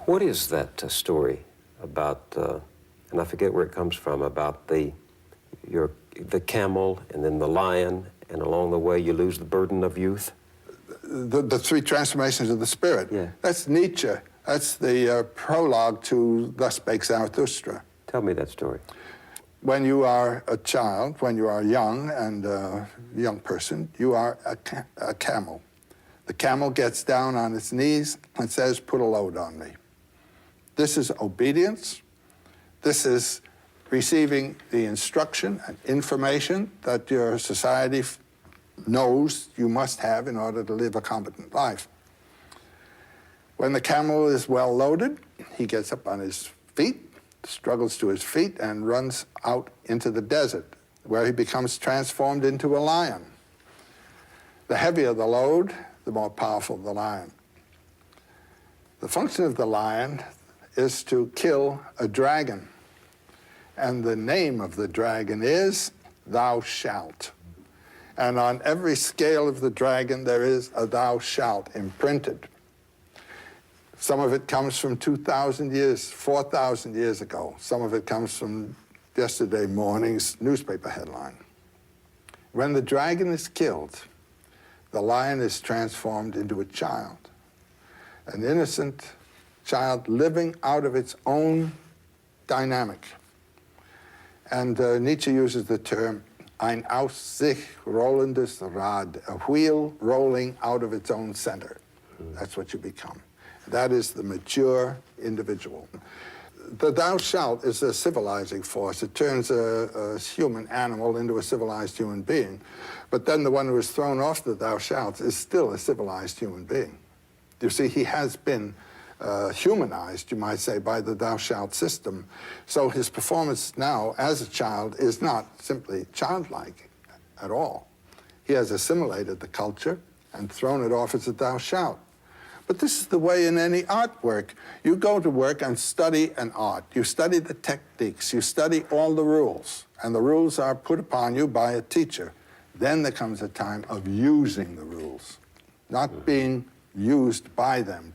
What is that story about, and I forget where it comes from, about the camel and then the lion, and along the way you lose the burden of youth? The three transformations of the spirit. Yeah. That's Nietzsche. That's the prologue to Thus Spake Zarathustra. Tell me that story. When you are a child, when you are young and a young person, you are a camel. The camel gets down on its knees and says, "Put a load on me." This is obedience. This is receiving the instruction and information that your society knows you must have in order to live a competent life. When the camel is well loaded, he gets up on his feet, struggles to his feet, and runs out into the desert, where he becomes transformed into a lion. The heavier the load, the more powerful the lion. The function of the lion is to kill a dragon. And the name of the dragon is "Thou shalt." And on every scale of the dragon, there is a "Thou shalt" imprinted. Some of it comes from 2,000 years, 4,000 years ago. Some of it comes from yesterday morning's newspaper headline. When the dragon is killed, the lion is transformed into a child, an innocent child living out of its own dynamic. And Nietzsche uses the term ein aus sich rollendes Rad, a wheel rolling out of its own center. That's what you become. That is the mature individual. The "thou shalt" is a civilizing force. It turns a human animal into a civilized human being. But then the one who is thrown off the "thou shalt" is still a civilized human being. You see, he has been humanized, you might say, by the "thou shalt" system. So his performance now as a child is not simply childlike at all. He has assimilated the culture and thrown it off as a "thou shalt." But this is the way in any artwork. You go to work and study an art. You study the techniques. You study all the rules. And the rules are put upon you by a teacher. Then there comes a time of using the rules, not being used by them,